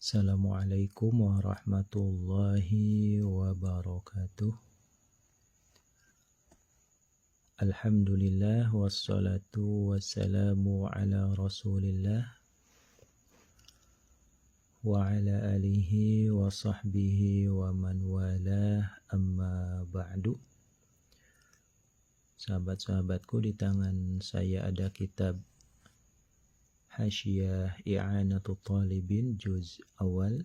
Assalamualaikum warahmatullahi wabarakatuh. Alhamdulillah wassalatu wassalamu ala rasulillah wa ala alihi wa sahbihi wa man walah, amma ba'du. Sahabat-sahabatku, di tangan saya ada kitab Hasyiyah I'anatul Talibin juz awal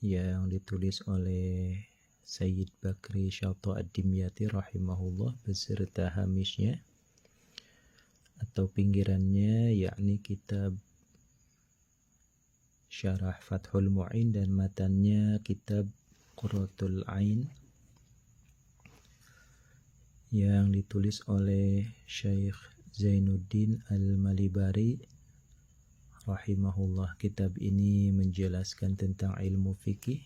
yang ditulis oleh Sayyid Bakri Syata Ad-Dimyati rahimahullah beserta hamisnya atau pinggirannya, yakni kitab Syarah Fathul Mu'in, dan matannya kitab Qurratul Ain yang ditulis oleh Syekh Zainuddin Al-Malibari rahimahullah. Kitab ini menjelaskan tentang ilmu fikih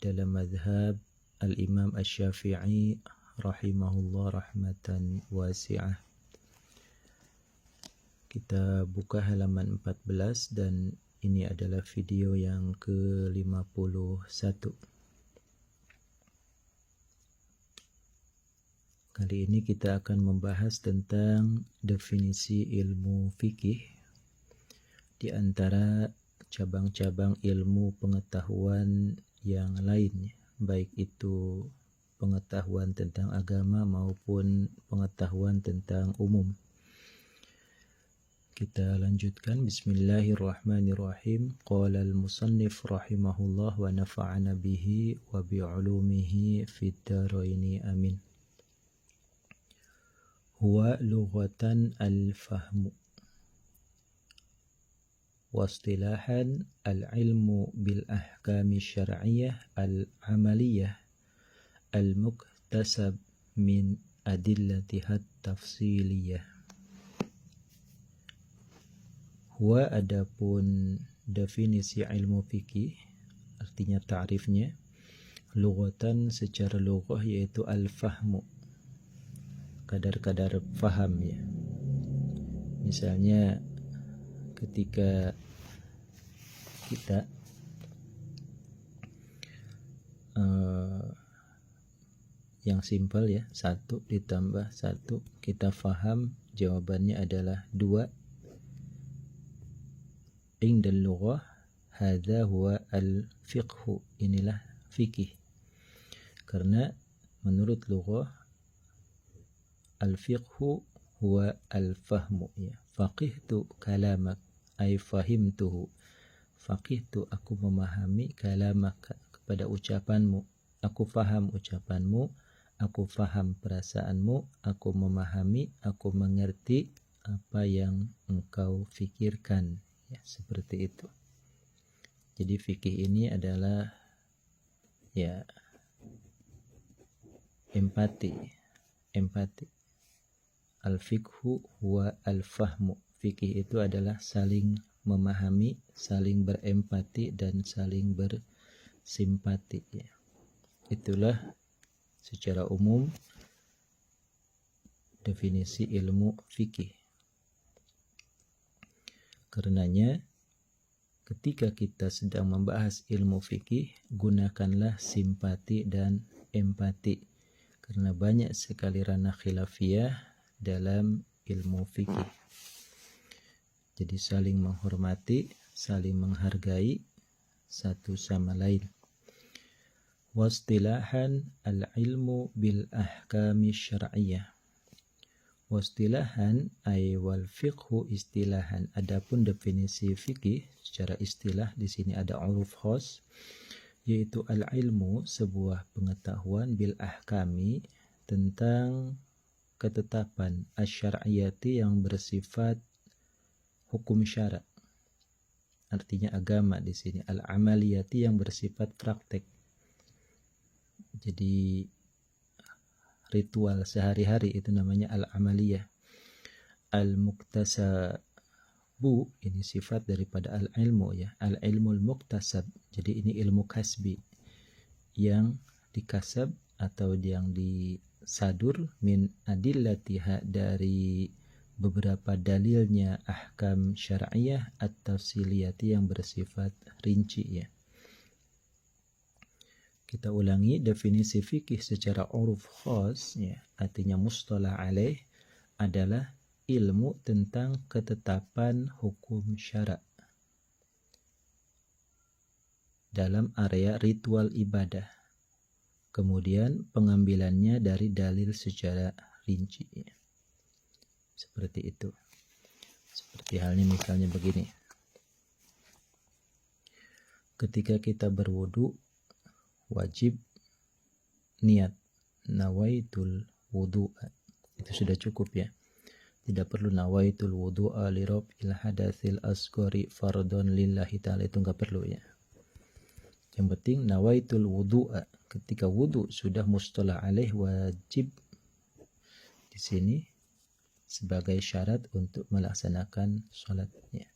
dalam mazhab Al-Imam Asy-Syafi'i rahimahullah rahmatan wasi'ah. Kita buka halaman 14 dan ini adalah video yang ke-51. Kali ini kita akan membahas tentang definisi ilmu fikih di antara cabang-cabang ilmu pengetahuan yang lain, baik itu pengetahuan tentang agama maupun pengetahuan tentang umum. Kita lanjutkan. Bismillahirrahmanirrahim. Qala al-musannif rahimahullah wa nafa'ana bihi wa bi'ulumihi fid dharaini amin. Huwa lughatan al-fahmu wa istilahan al-ilmu bil ahkami syar'iyyah al-amaliyah al-muktasab min adillatiha tafsiliyah. Huwa, adapun definisi ilmu fikih, artinya ta'rifnya, lughatan secara lughah yaitu al-fahmu, kadar-kadar faham ya. Misalnya ketika kita yang simpel ya, 1 ditambah 1 kita faham jawabannya adalah 2. Indal lughah hadza huwa al-fiqhu, inilah fikih. Karena menurut lughah al-fiqhu huwa al-fahmu ya. Faqihtu kalamak ay fahimtuhu. Faqihtu, aku memahami, kalamak, kepada ucapanmu. Aku faham ucapanmu, aku faham perasaanmu, aku memahami, aku mengerti apa yang engkau fikirkan ya, seperti itu. Jadi fikih ini adalah ya empati. Al-fiqhu huwa al-fahmu. Fikih itu adalah saling memahami, saling berempati, dan saling bersimpati ya. Itulah secara umum definisi ilmu fikih. Karenanya ketika kita sedang membahas ilmu fikih, gunakanlah simpati dan empati, karena banyak sekali ranah khilafiyah dalam ilmu fikih. Jadi saling menghormati, saling menghargai satu sama lain. Wastilahan al-ilmu bil ahkami syar'iyyah. Wastilahan ay wal fiqhu istilahan. Adapun definisi fikih secara istilah, di sini ada uruf khas, yaitu al-ilmu, sebuah pengetahuan, bil ahkami, tentang ketetapan, asy-syar'iyyati, yang bersifat hukum syara', artinya agama di sini, al-amaliyati, yang bersifat praktek. Jadi ritual sehari-hari itu namanya al-amaliyah. Al-muktasabu, ini sifat daripada al-ilmu ya, al-ilmul muktasab. Jadi ini ilmu kasbi yang dikasab atau yang disadur, min adillatiha, dari beberapa dalilnya ahkam syar'iyah at-tafsiliyati yang bersifat rinci ya. Kita ulangi, definisi fikih secara uruf khas ya, artinya mustalah alaih adalah ilmu tentang ketetapan hukum syara' dalam area ritual ibadah. Kemudian pengambilannya dari dalil secara rinci ya. Seperti itu. Seperti halnya misalnya begini. Ketika kita berwudu, wajib niat nawaitul wudu'a. Itu sudah cukup ya. Tidak perlu nawaitul wudu'a li raf'il hadatsil asghari fardhon lillahi ta'ala, itu enggak perlu ya. Yang penting nawaitul wudu'a, ketika wudu sudah mustalah alaih wajib di sini sebagai syarat untuk melaksanakan salatnya.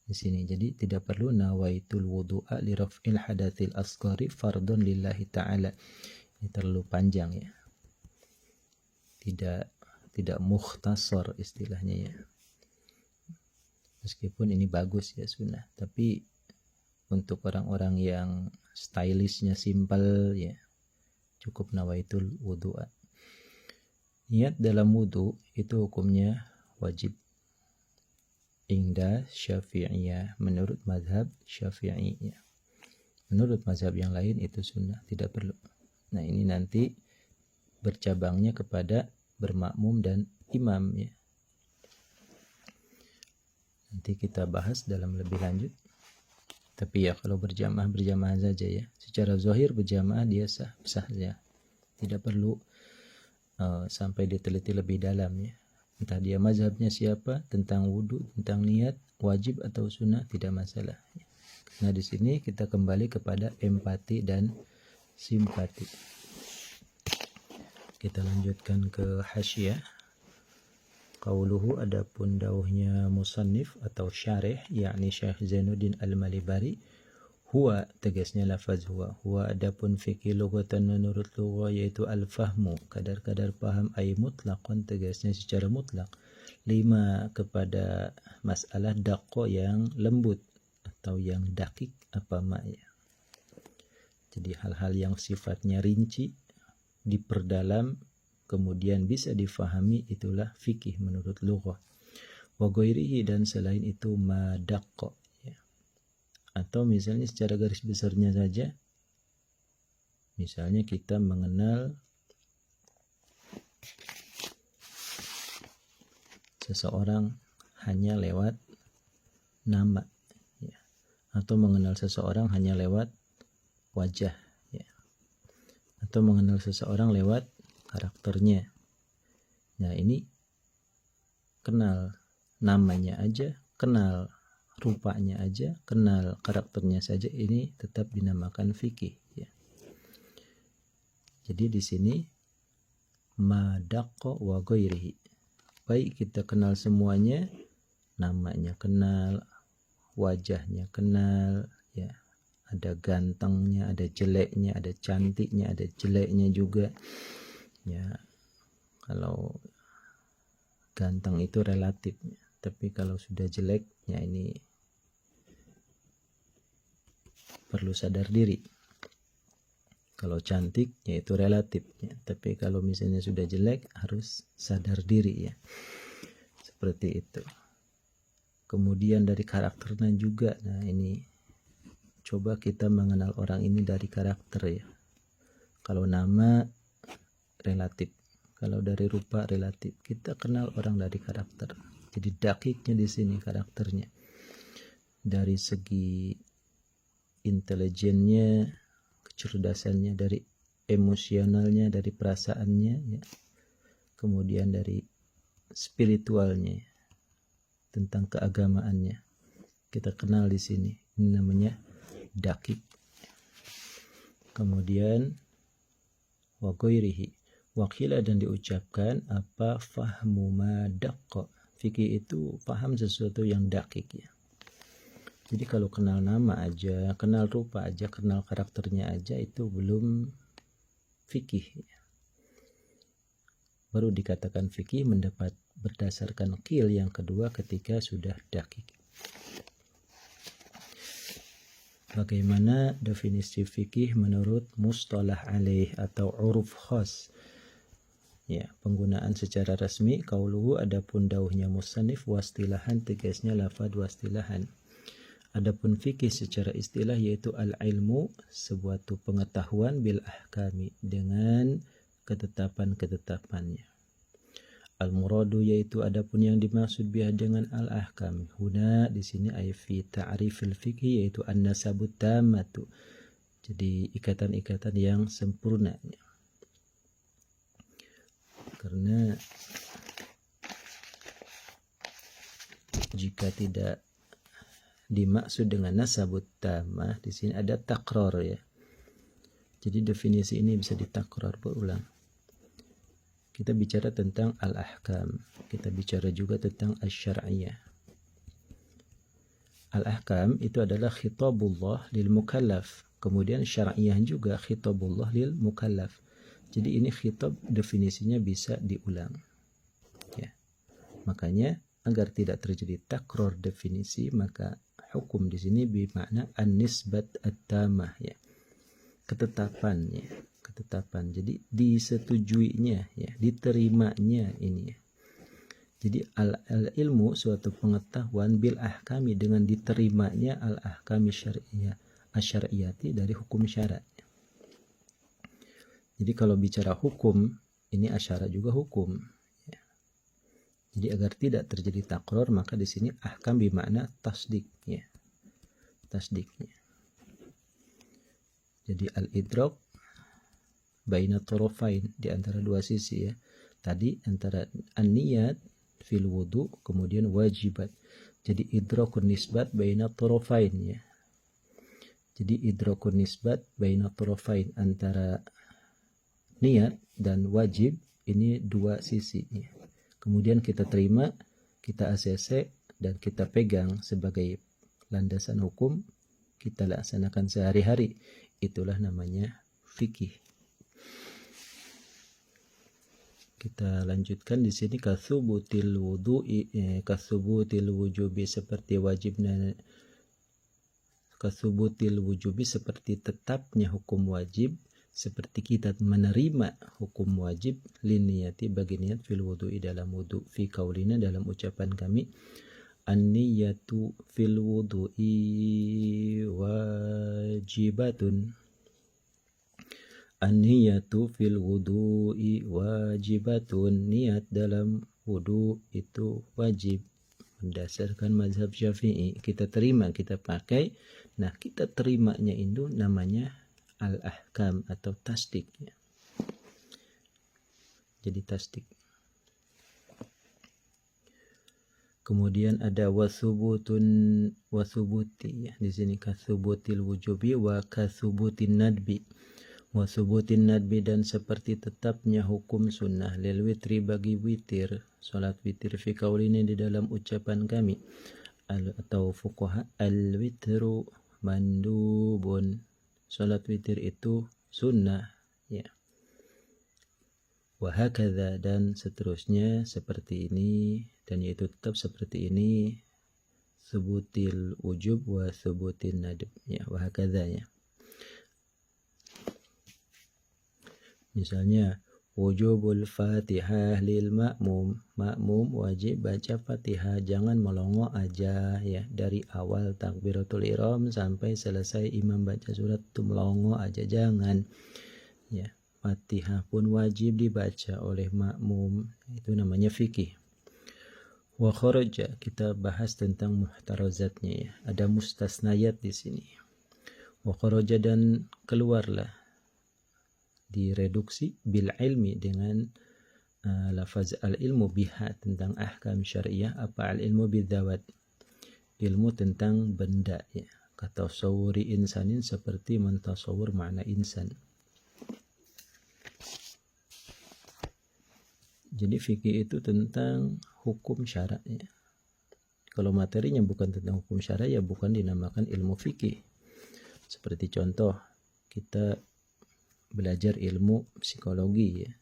Di sini jadi tidak perlu nawaitul wudu'a li raf'il hadatsil asghari fardhon lillahi ta'ala. Ini terlalu panjang ya. Tidak mukhtasar istilahnya ya. Meskipun ini bagus ya sunnah, tapi untuk orang-orang yang stylishnya simpel ya, cukup nawaitul wudu'a. Niat dalam wudu itu hukumnya wajib inda Syafi'iyah, menurut mazhab Syafi'i ya. Menurut mazhab yang lain itu sunnah, tidak perlu. Nah ini nanti bercabangnya kepada bermakmum dan imam ya. Nanti kita bahas dalam lebih lanjut. Tapi ya kalau berjamaah saja ya. Secara zahir berjamaah dia sah saja. Tidak perlu sampai diteliti lebih dalam ya. Entah dia mazhabnya siapa, tentang wudu, tentang niat, wajib atau sunnah, tidak masalah. Nah di sini kita kembali kepada empati dan simpati. Kita lanjutkan ke hasyiyah. Qauluhu, adapun dawuhnya musannif atau syarih, yakni Syekh Zainuddin Al-Malibari, huwa, tegasnya lafaz huwa adapun fikih lughatan menurut lughah yaitu al-fahmu, kadar-kadar paham, ay mutlaqan, tegasnya secara mutlak, lima, kepada masalah daqqa yang lembut atau yang dakik apa ya. Jadi hal-hal yang sifatnya rinci diperdalam kemudian bisa difahami, itulah fikih menurut lughah. Wa ghairihi, dan selain itu madaqqa ya. Atau misalnya secara garis besarnya saja, misalnya kita mengenal seseorang hanya lewat nama ya. Atau mengenal seseorang hanya lewat wajah ya. Atau mengenal seseorang lewat karakternya. Nah ini kenal namanya aja, kenal rupanya aja, kenal karakternya saja, ini tetap dinamakan fikih ya. Jadi di sini madaqqa wa ghairihi, baik kita kenal semuanya, namanya kenal, wajahnya kenal ya, ada gantengnya, ada jeleknya, ada cantiknya, ada jeleknya juga ya. Kalau ganteng itu relatif ya. Tapi kalau sudah jelek ya ini perlu sadar diri. Kalau cantik ya itu relatif ya. Tapi kalau misalnya sudah jelek harus sadar diri ya. Seperti itu. Kemudian dari karakternya juga. Nah ini coba kita mengenal orang ini dari karakter ya. Kalau nama relatif, kalau dari rupa relatif. Kita kenal orang dari karakter. Jadi dakiknya di sini karakternya. Dari segi intelijennya, kecerdasannya, dari emosionalnya, dari perasaannya ya. Kemudian dari spiritualnya, tentang keagamaannya. Kita kenal di sini. Ini namanya dakik. Kemudian wa ghairihi, wakila, dan diucapkan apa, fahmu ma daqqa. Fikih itu paham sesuatu yang dakik ya. Jadi kalau kenal nama aja, kenal rupa aja, kenal karakternya aja, itu belum fikih ya. Baru dikatakan fikih mendapat berdasarkan qil yang kedua ketika sudah dakik. Bagaimana definisi fikih menurut mustalah alaih atau uruf khas? Ya, penggunaan secara resmi qauluhu, adapun dauhnya musannif, wastilahan tegasnya lafadz wastilahan. Adapun fikih secara istilah yaitu al-ilmu, suatu pengetahuan bil ahkami, dengan ketetapan-ketetapannya. Al-muradu yaitu adapun yang dimaksud biha dengan al-ahkam. Huna di sini ay fi ta'rifil fikih yaitu an-nasabut tammatu. Jadi ikatan-ikatan yang sempurna. Karena jika tidak dimaksud dengan nasabut tammah, di sini ada takror ya. Jadi definisi ini bisa ditakror berulang. Kita bicara tentang al-ahkam, kita bicara juga tentang asy-syar'iyyah. Al-ahkam itu adalah khitabullah lil mukallaf, kemudian syar'iyyah juga khitabullah lil mukallaf. Jadi ini khitab definisinya bisa diulang. Ya. Makanya agar tidak terjadi takror definisi, maka hukum di sini bermakna an-nisbat at-tamah ya. Ketetapan ya. Ketetapan, jadi disetujuinya ya, diterimanya ini ya. Jadi al-ilmu suatu pengetahuan bil ahkami, dengan diterimanya al-ahkami syar'iyyah asyariyati dari hukum syara'. Jadi kalau bicara hukum ini asyara juga hukum ya. Jadi agar tidak terjadi takror, maka di sini ahkam bermakna tasdik ya. Tasdiknya. Jadi al-idrak baina tarafain, di antara dua sisi ya. Tadi antara an-niyat fil wudu, kemudian wajibat. Jadi idrakun nisbat baina tarafain ya. Jadi idrakun nisbat baina tarafain, antara niat dan wajib ini dua sisi ya. Kemudian kita terima, kita ACC dan kita pegang sebagai landasan hukum, kita laksanakan sehari-hari. Itulah namanya fikih. Kita lanjutkan di sini katsubutil wudu'i, katsubutil wujubi, seperti wajibnya, katsubutil wujubi seperti tetapnya hukum wajib, seperti kita menerima hukum wajib, liniyati bagi niat fil wudu'i dalam wudu, fi qaulina dalam ucapan kami, an-niyatu fil wudu'i wajibatun. An-niyatu fil wudu'i wajibatun, niat dalam wudu itu wajib berdasarkan mazhab Syafi'i. Kita terima, kita pakai. Nah, kita terimanya itu namanya al-ahkam atau tasdik ya. Jadi tasdik. Kemudian ada wasubuti ya. Di sini katsubutil wujubi wa katsubutin nadbi. Wasubutin nadbi, dan seperti tetapnya hukum sunnah, lil witri bagi witir, salat witir, fi qaulini di dalam ucapan kami, atau fuqaha, al witru mandubun, salat witir itu sunnah ya. Wa hakadha, dan seterusnya seperti ini, dan yaitu tetap seperti ini, subutil wujub wa subutin nadb ya, wa hakadha ya. Misalnya wujubul fatihah lil ma'mum, makmum wajib baca fatihah, jangan melongo aja ya, dari awal takbiratul ihram sampai selesai imam baca surat itu melongo aja, jangan ya. Fatihah pun wajib dibaca oleh makmum, itu namanya fikih. Wa kharaja, kita bahas tentang muhtarazatnya ya, ada mustasnayat di sini. Wa kharaja, dan keluarlah, direduksi bil ilmi dengan lafaz al ilmu biha, tentang ahkam syariah. Apa al ilmu bidzawat, ilmu tentang benda ya, kata tasawuri insanin, seperti mentasawur makna insan. Jadi fikih itu tentang hukum syara ya. Kalau materinya bukan tentang hukum syara ya bukan dinamakan ilmu fikih. Seperti contoh, kita belajar ilmu psikologi ya.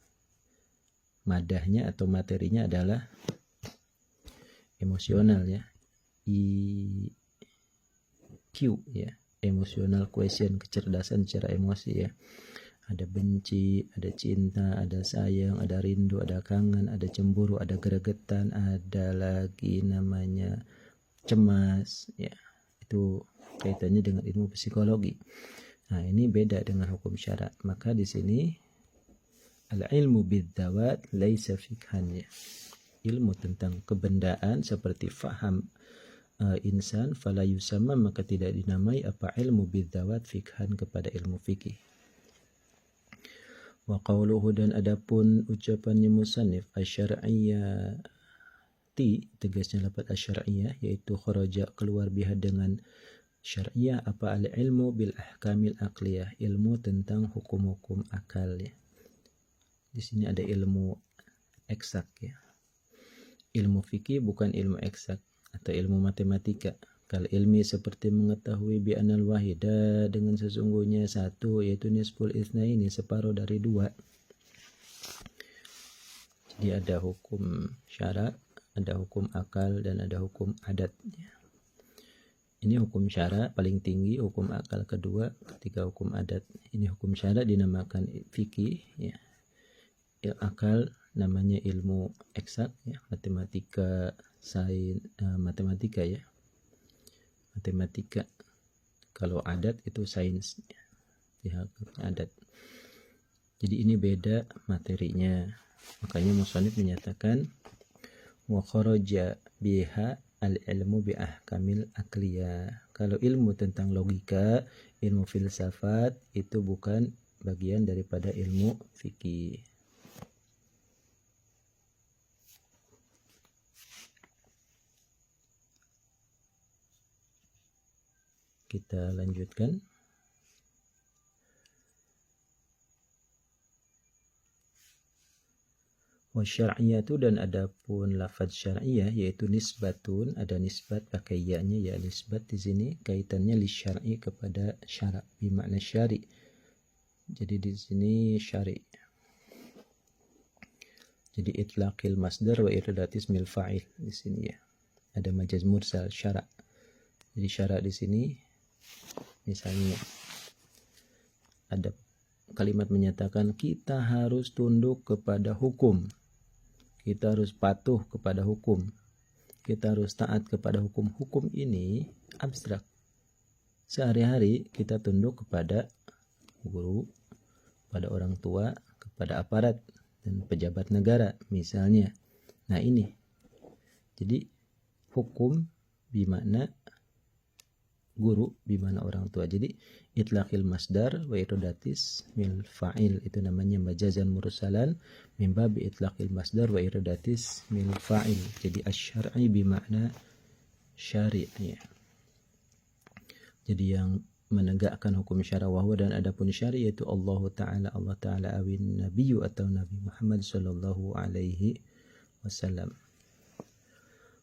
Madahnya atau materinya adalah emosional ya, EQ ya, emotional quotient, kecerdasan secara emosi ya. Ada benci, ada cinta, ada sayang, ada rindu, ada kangen, ada cemburu, ada gregetan, ada lagi namanya cemas ya. Itu kaitannya dengan ilmu psikologi. Nah, ini beda dengan hukum syara. Maka di sini al-ilmu bidzawat laisa fikhan ya. Ilmu tentang kebendaan seperti faham insan fala yusamma, maka tidak dinamai apa ilmu bidzawat fikhan kepada ilmu fikih. Wa qawluhu, dan adapun ucapannya musannif asyar'iyyati, tegasnya lafaz asyar'iyyah yaitu kharaja, keluar biha dengan syar'iyah apa al-ilmu bil ahkamil aqliyah, ilmu tentang hukum-hukum akal ya. Di sini ada ilmu eksak ya. Ilmu fikih bukan ilmu eksak atau ilmu matematika. Kal ilmi seperti mengetahui bi anal wahida, dengan sesungguhnya satu, yaitu nisful itsnaini, separuh dari dua. Jadi ada hukum syara, ada hukum akal, dan ada hukum adat. Ini hukum syara paling tinggi, hukum akal kedua, ketiga hukum adat. Ini hukum syara dinamakan fikih ya. Akal namanya ilmu eksak ya, matematika, sains, matematika ya. Matematika. Kalau adat itu sains ya. Pihak adat. Jadi ini beda materinya. Makanya musannif menyatakan wa kharaja biha al-ilmu bi ahkamil aqliyah. Kalau ilmu tentang logika, ilmu filsafat itu bukan bagian daripada ilmu fikih. Kita lanjutkan. Wa syar'iyatu, dan adapun lafaz syar'iyah yaitu nisbatun, ada nisbat pakai ya-nya ya, nisbat di sini kaitannya li syar'i, kepada syara', bermakna syari'. Jadi di sini syari'. Jadi itlaqil masdar wa iradati ismil fa'il di sini ya. Ada majaz mursal syara'. Jadi syara' di sini misalnya ada kalimat menyatakan kita harus tunduk kepada hukum, kita harus patuh kepada hukum, kita harus taat kepada hukum. Hukum ini abstrak. Sehari-hari kita tunduk kepada guru, pada orang tua, kepada aparat dan pejabat negara misalnya. Nah ini, jadi hukum bimakna guru, bimana orang tua. Jadi itlaqil masdar wa iradatis mil fa'il, itu namanya majazan mursalan min babi itlaqil masdar wa iradatis mil fa'il. Jadi asy-syar'i bimakna syari' ya. Jadi yang menegakkan hukum syara' wa huwa, dan adapun syari' yaitu Allah Ta'ala awin nabiyyu atau Nabi Muhammad sallallahu alaihi wasallam.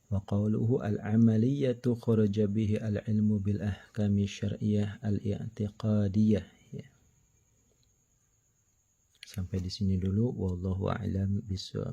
Wa qawluhu al-amaliyatu kharaja bihi al-ilmu bil ahkami syar'iyyah al-i'tiqadiyah ya. Sampai di sini dulu, wallahu a'lam bishawab.